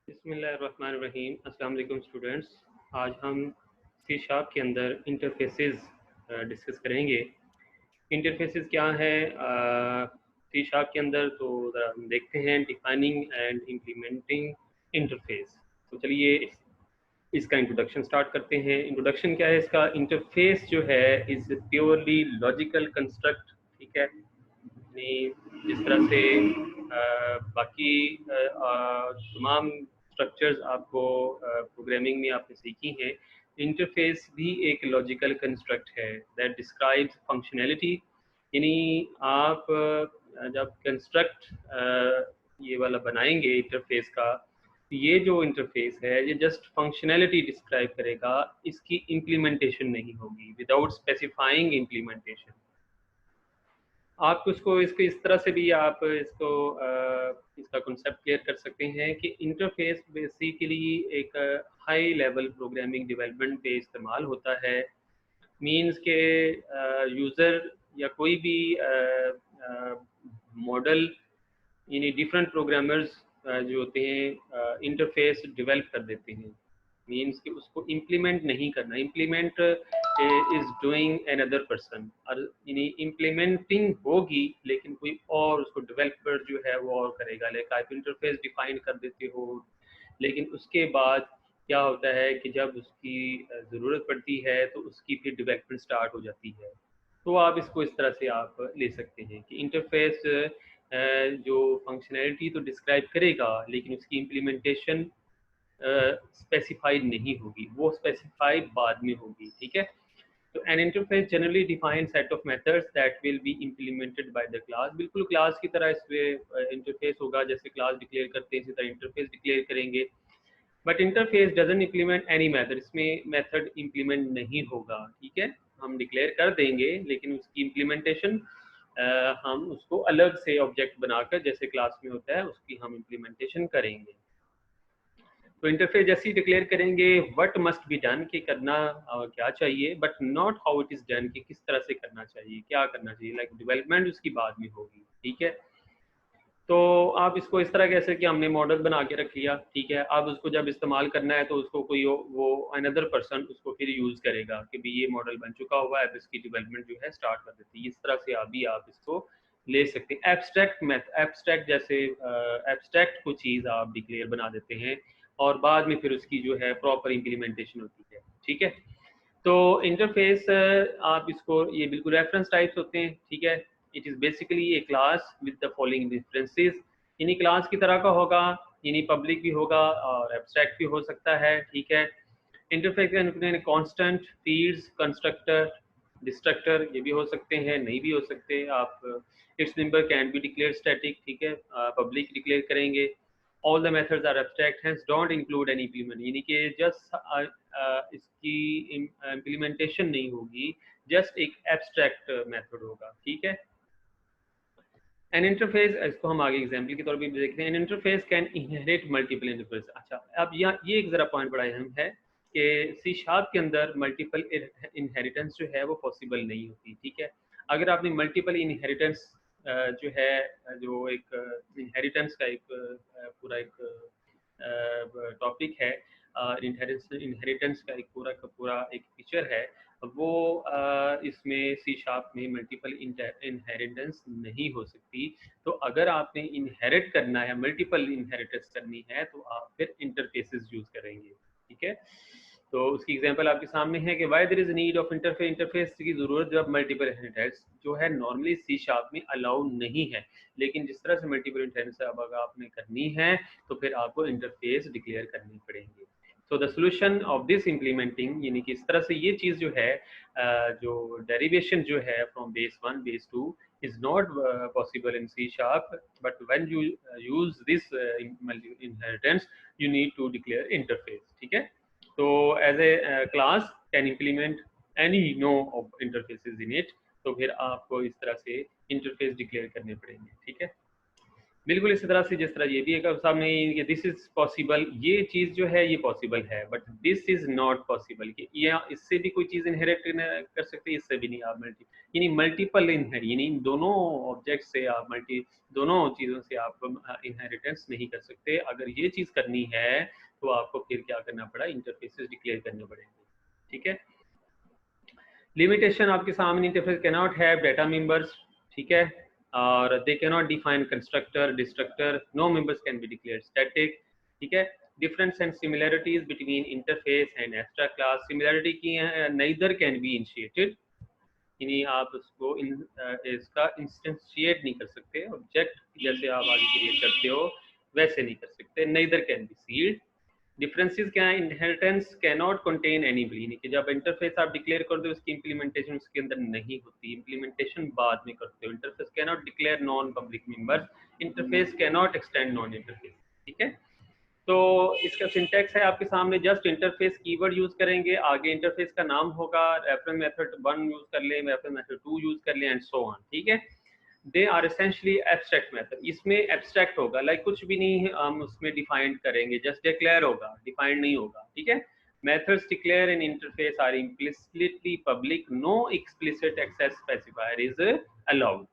बिस्मिल्लाहिर्रहमानिर्रहीम। अस्सलाम वालेकुम स्टूडेंट्स। आज हम सी शार्प के अंदर इंटरफेसेस डिस्कस करेंगे। इंटरफेसेस क्या है सी शार्प के अंदर, तो ज़रा हम देखते हैं डिफाइनिंग एंड इम्प्लीमेंटिंग इंटरफेस। तो चलिए इसका इंट्रोडक्शन स्टार्ट करते हैं। इंट्रोडक्शन क्या है इसका? इंटरफेस जो है इज़ प्योरली लॉजिकल कंस्ट्रक्ट, ठीक है। जिस तरह से बाकी तमाम स्ट्रक्चर्स आपको प्रोग्रामिंग में आपने सीखी हैं, इंटरफेस भी एक लॉजिकल कंस्ट्रक्ट है दैट डिस्क्राइब्स फंक्शनैलिटी। यानी आप जब कंस्ट्रक्ट ये वाला बनाएंगे इंटरफेस का, ये जो इंटरफेस है ये जस्ट फंक्शनैलिटी डिस्क्राइब करेगा, इसकी इम्प्लीमेंटेशन नहीं होगी विदाउट स्पेसिफाइंग इम्प्लीमेंटेशन। आप इसको इस तरह से भी आप इसका कॉन्सेप्ट क्लियर कर सकते हैं कि इंटरफेस बेसिकली एक हाई लेवल प्रोग्रामिंग डेवलपमेंट पे इस्तेमाल होता है। मींस के यूज़र या कोई भी मॉडल, यानी डिफरेंट प्रोग्रामर्स जो होते हैं इंटरफेस डेवलप कर देते हैं। मींस कि उसको इम्प्लीमेंट नहीं करना, implement is doing another person, और यानी इम्प्लीमेंटिंग होगी लेकिन कोई और उसको डेवलपर जो है वो और करेगा। लाइक आप इंटरफेस डिफाइन कर देते हो, लेकिन उसके बाद क्या होता है कि जब उसकी ज़रूरत पड़ती है तो उसकी फिर डेवलपमेंट स्टार्ट हो जाती है। तो आप इसको इस तरह से आप ले सकते हैं कि इंटरफेस जो फंक्शनैलिटी तो डिस्क्राइब करेगा लेकिन उसकी इम्प्लीमेंटेशन स्पेसिफाइड नहीं होगी, वो स्पेसिफाइड बाद में होगी, ठीक है। तो N interface generally define set of methods that will be implemented by the class. बिल्कुल क्लास की तरह इसमें इंटरफेस होगा, जैसे क्लास डिक्लेयर करते हैं इसी तरह इंटरफेस डिक्लेयर करेंगे। But interface doesn't implement any method, इसमें मेथड इम्प्लीमेंट नहीं होगा, ठीक है। हम डिक्लेयर कर देंगे लेकिन उसकी इम्प्लीमेंटेशन हम उसको अलग से ऑब्जेक्ट बनाकर, जैसे क्लास में होता है, उसकी हम इम्प्लीमेंटेशन करेंगे। तो इंटरफेस जैसे ही डिक्लेयर करेंगे व्हाट मस्ट बी डन, कि करना क्या चाहिए, but not how it is done, कि किस तरह से करना चाहिए, क्या करना चाहिए। लाइक डेवलपमेंट उसकी बाद में होगी, ठीक है। तो आप इसको इस तरह कैसे कि हमने मॉडल बना के रख लिया, ठीक है। अब उसको जब इस्तेमाल करना है तो उसको कोई वो अनदर पर्सन उसको फिर यूज़ करेगा कि भी ये मॉडल बन चुका हुआ है, अब इसकी डेवलपमेंट जो है स्टार्ट कर देती है। इस तरह से अभी आप इसको ले सकते हैं। एब्स्ट्रैक्ट जैसे एब्स्ट्रैक्ट कोई चीज़ आप डिक्लेयर बना देते हैं और बाद में फिर उसकी जो है प्रॉपर इम्प्लीमेंटेशन होती है, ठीक है। तो इंटरफेस आप इसको, ये बिल्कुल रेफरेंस टाइप्स होते हैं, ठीक है। It is basically A class with the following differences. यानी क्लास की तरह का होगा, यानी पब्लिक भी होगा और एब्स्ट्रैक्ट भी हो सकता है, ठीक है। इंटरफेस का कांस्टेंट, फील्ड्स, कंस्ट्रक्टर, डिस्ट्रक्टर, ये भी हो सकते हैं, नहीं भी हो सकते। आप its member can be declare static, ठीक है, पब्लिक डिक्लेयर करेंगे। All the methods are abstract hence don't include any implement, यानी कि जस्ट इसकी इम्प्लीमेंटेशन नहीं होगी, जस्ट एक एब्स्ट्रैक्ट मेथड होगा, ठीक है। एन इंटरफेस, इसको हम आगे एग्जाम्पल के तौर पर देखते हैं। N interface can inherit multiple interface. अच्छा, अब यहाँ ये एक जरा पॉइंट बड़ा अहम है कि सी शार्प के अंदर मल्टीपल इनहेरिटेंस जो है वो पॉसिबल नहीं होती, ठीक है। अगर आपने मल्टीपल इनहेरिटेंस जो है, जो एक इनहेरिटेंस का एक पूरा एक टॉपिक है, इनहेरिटेंस का एक पूरा एक फीचर है, वो इसमें सी शार्प में मल्टीपल इनहेरिटेंस नहीं हो सकती। तो अगर आपने इनहेरिट करना है, मल्टीपल इनहेरिटेंस करनी है, तो आप फिर इंटरफेसेस यूज करेंगे, ठीक है। तो उसकी एग्जांपल आपके सामने है कि why there is need of interface. Interface की जरूरत जब मल्टीपल इनहेरिटेंस जो है नॉर्मली सी शार्प में अलाउड नहीं है, लेकिन जिस तरह से मल्टीपल इनहेरिटेंस अब अगर आपने करनी है तो फिर आपको इंटरफेस डिक्लेयर करनी पड़ेंगे। So the solution of this implementing, यानी कि इस तरह से ये चीज़ जो है, जो डेरिवेशन जो है from base 1 base 2 is not possible in C sharp, but when you use this inheritance you need to declare interface, ठीक है। तो as a class can implement any no of interfaces in it, तो फिर आपको इस तरह से interface declare करने पड़ेंगे, ठीक है। बिल्कुल इसी तरह से जिस तरह ये भी एक सामने ये दिस इज पॉसिबल, ये चीज जो है ये पॉसिबल है, but this is not possible कि ये इससे भी कोई चीज इनहेरिट कर सकते हैं, इससे भी नहीं। आप यानी मल्टीपल इनहेरिट, यानी दोनों ऑब्जेक्ट से आप दोनों चीजों से आप इनहेरिटेंस नहीं कर सकते। अगर ये चीज करनी है तो आपको फिर क्या करना पड़ा, इंटरफेसेस डिक्लेयर करने पड़ेंगे। ठीक है, लिमिटेशन आपके सामने, interface can not have data members, ठीक है, और they can not define constructor destructor, no members can be declared static. ठीक है, difference and similarities between interface and abstract class, similarity की है नाइदर कैन बी इनिशिएटेड, यानी आप उसको इसका इंस्टेंशिएट नहीं कर सकते, ऑब्जेक्ट जैसे आप आगे क्रिएट करते हो वैसे नहीं कर सकते, neither can be sealed. Differences क्या है, inheritance can not contain any यानी कि जब इंटरफेस आप डिक्लेयर कर दो उसकी इंप्लीमेंटेशन उसके अंदर नहीं होती, इंप्लीमेंटेशन बाद में करते हो। Interface can not declare non public members, interface can not extend non interface. ठीक है, तो इसका सिंटैक्स है आपके सामने, जस्ट इंटरफेस कीवर्ड यूज करेंगे, आगे इंटरफेस का नाम होगा, रेफरेंस मेथड 1 यूज कर ले, रेफरेंस मेथड 2 यूज कर ले, एंड सो ऑन। ठीक है, they are essentially abstract method, इसमें एब्स्ट्रैक्ट होगा, लाइक कुछ भी नहीं है हम उसमें डिफाइन करेंगे, जस्ट डिक्लेयर होगा, डिफाइंड नहीं होगा। ठीक है, methods declare in interface are implicitly public, no explicit access specifier is allowed।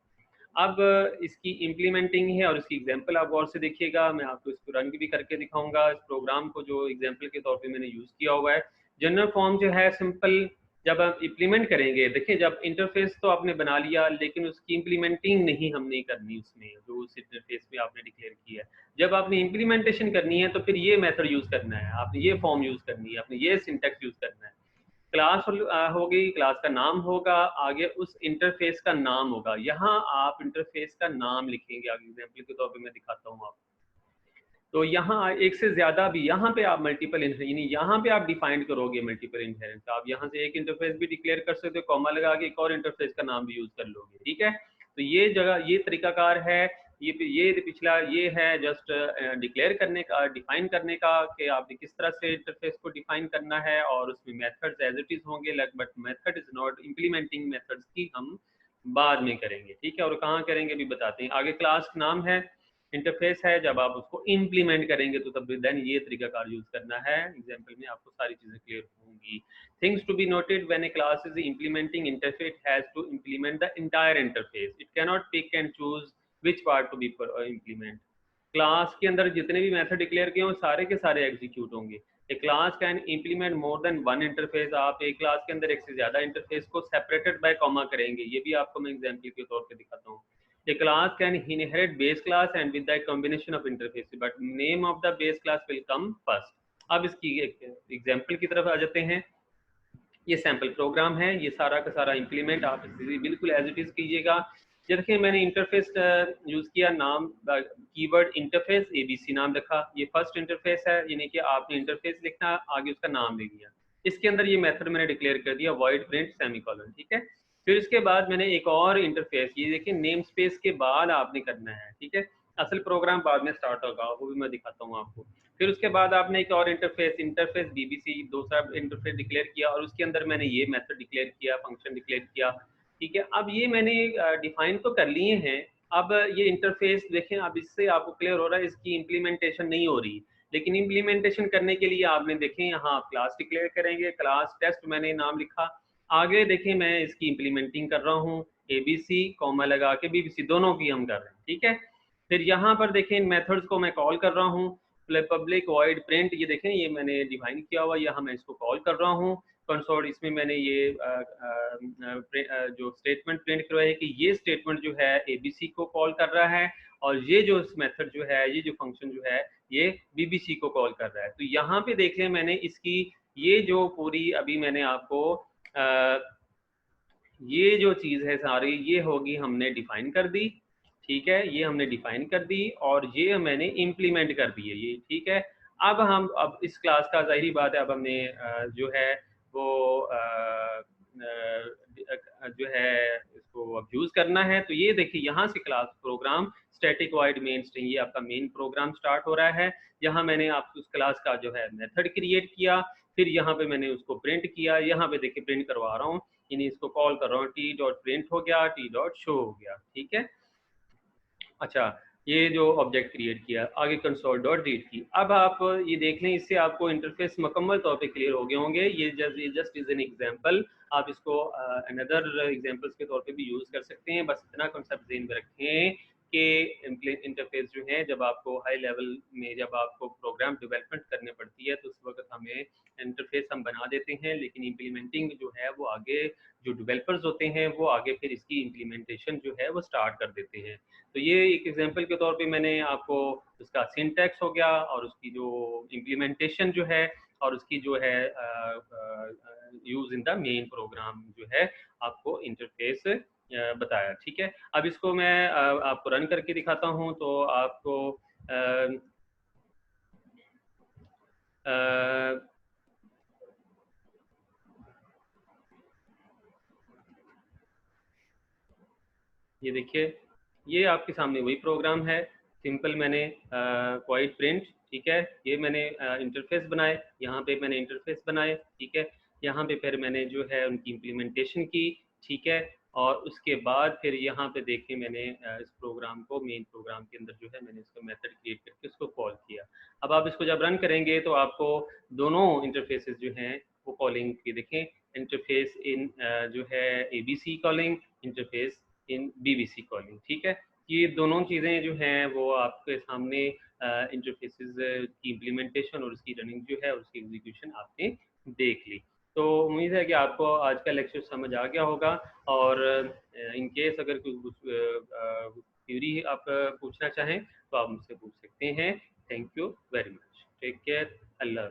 अब इसकी इम्प्लीमेंटिंग है और इसकी एग्जांपल आप गौर से देखिएगा, मैं आपको इसको रन भी करके दिखाऊंगा इस प्रोग्राम को जो एग्जांपल के तौर पे मैंने यूज किया हुआ है। जनरल फॉर्म जो है सिंपल, जब आप इम्प्लीमेंट करेंगे, देखिए जब इंटरफेस तो आपने बना लिया लेकिन उसकी इम्प्लीमेंटिंग नहीं हमने करनी उसमें, जो उस इंटरफेस में आपने डिक्लेयर किया है। जब आपने इम्प्लीमेंटेशन करनी है तो फिर ये मेथड यूज करना है, आपने ये फॉर्म यूज करनी है, आपने ये सिंटैक्स यूज करना है। क्लास होगी, क्लास का नाम होगा, आगे उस इंटरफेस का नाम होगा, यहाँ आप इंटरफेस का नाम लिखेंगे। आगे एग्जांपल के तौर पे मैं दिखाता हूँ आपको, तो यहाँ एक से ज्यादा भी, यहाँ पे आप मल्टीपल यानी यहाँ पे आप डिफाइन करोगे मल्टीपल इनहेरेंस, आप यहाँ से एक इंटरफेस भी डिक्लेयर कर सकते हो, कॉमा लगा के एक और इंटरफेस का नाम भी यूज कर लोगे। ठीक है, तो ये जगह ये तरीकाकार है, ये पिछला ये है जस्ट डिक्लेयर करने का, डिफाइन करने का कि आपने किस तरह से इंटरफेस को डिफाइन करना है, और उसमें मेथड्स एज इट इज होंगे, but method is not implementing, methods की हम बाद में करेंगे। ठीक है, और कहाँ करेंगे भी बताते हैं। आगे क्लास नाम है, इंटरफेस है, जब आप उसको इम्प्लीमेंट करेंगे तो तब देन ये तरीकाकार यूज करना है। एग्जांपल में आपको सारी चीजें क्लियर होंगी। Things to be noted, when a class is implementing interface, it has to implement the entire interface, it can not pick and choose which part to be implement. Class के अंदर जितने भी method declare किए हैं सारे के सारे execute होंगे। A class can implement more than one interface, आप एक क्लास के अंदर एक से ज्यादा इंटरफेस को सेपरेटेड बाय कॉमा करेंगे, ये भी आपको मैं एग्जांपल के तौर पे दिखाता हूँ। A class can inherit base class and with that combination of interfaces, but name of the base class will come first। अब इसकी एग्जांपल की तरफ आ जाते हैं। ये सैम्पल प्रोग्राम है, ये सारा का सारा इंप्लीमेंट आप बिल्कुल एज इट इज कीजिएगा। ये देखिए मैंने इंटरफेस यूज किया, नाम कीवर्ड इंटरफेस एबीसी नाम रखा, ये फर्स्ट इंटरफेस है, यानी कि आपने इंटरफेस लिखना, आगे उसका नाम ले लिया। इसके अंदर ये मेथड मैंने डिक्लेयर कर दिया वॉइड प्रिंट सेमीकोलन। ठीक है, फिर इसके बाद मैंने एक और इंटरफेस, ये देखिए नेम स्पेस के बाद आपने करना है। ठीक है, असल प्रोग्राम बाद में स्टार्ट होगा, वो भी मैं दिखाता हूँ आपको। फिर उसके बाद आपने एक और इंटरफेस बीबीसी दूसरा इंटरफेस डिक्लेयर किया, और उसके अंदर मैंने ये मेथड डिक्लेयर किया, फंक्शन डिक्लेयर किया। ठीक है, अब ये मैंने डिफाइन तो कर लिए हैं। अब ये इंटरफेस देखें, अब इससे आपको क्लियर हो रहा है इसकी इम्प्लीमेंटेशन नहीं हो रही, लेकिन इम्प्लीमेंटेशन करने के लिए आपने देखें यहाँ क्लास डिक्लेयर करेंगे, क्लास टेस्ट मैंने नाम लिखा, आगे देखें मैं इसकी इम्प्लीमेंटिंग कर रहा हूँ, एबीसी कॉमा लगा के बीबीसी दोनों की हम कर रहे हैं। ठीक है, फिर यहाँ पर देखें इन मेथड्स को मैं कॉल कर रहा हूँ, पब्लिक वॉइड प्रिंट, ये देखें ये मैंने डिफाइन किया हुआ, यहाँ मैं इसको कॉल कर रहा हूँ कंसोल, इसमें मैंने ये जो स्टेटमेंट प्रिंट करवाया है कि ये स्टेटमेंट जो है एबीसी को कॉल कर रहा है, और ये जो मेथड जो है, ये जो फंक्शन जो है ये बीबीसी को कॉल कर रहा है। तो यहाँ पे देख लें मैंने इसकी ये जो पूरी अभी मैंने आपको ये जो चीज है सारी ये होगी हमने डिफाइन कर दी। ठीक है, ये हमने डिफाइन कर दी और ये मैंने इम्प्लीमेंट कर दी है ये। ठीक है, अब इस क्लास का जाहिर बात है, अब हमने जो है वो जो है इसको अब यूज करना है। तो ये देखिए यहाँ से class program static void main string, ये आपका मेन प्रोग्राम स्टार्ट हो रहा है। यहाँ मैंने आपको उस क्लास का जो है मेथड क्रिएट किया, फिर यहाँ पे मैंने उसको प्रिंट किया, यहाँ पे देखिए प्रिंट करवा रहा हूँ, यानी इसको कॉल कर रहा हूँ, टी डॉट प्रिंट हो गया, टी डॉट शो हो गया। ठीक है, अच्छा ये जो ऑब्जेक्ट क्रिएट किया, आगे कंसोल डॉट रीड की। अब आप ये देख लें, इससे आपको इंटरफेस मुकम्मल तौर पे क्लियर हो गए होंगे। ये जस्ट इज एन एग्जांपल, आप इसको अनदर एग्जांपल्स के तौर पे भी यूज़ कर सकते हैं। बस इतना कॉन्सेप्ट ज़हन में रखें कि इंटरफेस जो है, जब आपको हाई लेवल में जब आपको प्रोग्राम डेवलपमेंट करने पड़ती है तो उस वक्त हमें इंटरफेस हम बना देते हैं, लेकिन इम्प्लीमेंटिंग जो है वो आगे जो डेवलपर्स होते हैं वो आगे फिर इसकी इम्प्लीमेंटेशन जो है वो स्टार्ट कर देते हैं। तो ये एक एग्जांपल के तौर पे मैंने आपको उसका सिंटैक्स हो गया और उसकी जो इम्प्लीमेंटेशन जो है और उसकी जो है use in the main program जो है आपको इंटरफेस बताया। ठीक है, अब इसको मैं आपको रन करके दिखाता हूँ तो आपको अ, अ, ये देखिए, ये आपके सामने वही प्रोग्राम है। सिंपल मैंने क्वाइट प्रिंट, ठीक है, ये मैंने इंटरफेस बनाए, यहाँ पे मैंने इंटरफेस बनाए, ठीक है। यहाँ पे फिर मैंने जो है उनकी इम्प्लीमेंटेशन की, ठीक है। और उसके बाद फिर यहाँ पे देखें मैंने इस प्रोग्राम को मेन प्रोग्राम के अंदर जो है मैंने इसका मेथड क्रिएट करके उसको कॉल किया। अब आप इसको जब रन करेंगे तो आपको दोनों इंटरफेसेस जो हैं वो कॉलिंग की देखें। इंटरफेस इन जो है ABC कॉलिंग, इंटरफेस इन BBC कॉलिंग, ठीक है। ये दोनों चीज़ें जो हैं वो आपके सामने इंटरफेसेस की इम्प्लीमेंटेशन और उसकी रनिंग जो है उसकी एग्जीक्यूशन आपने देख ली। तो उम्मीद है कि आपको आज का लेक्चर समझ आ गया होगा। और इन केस अगर कुछ क्यूरी आप पूछना चाहें तो आप मुझसे पूछ सकते हैं। Thank you very much, take care, Allah.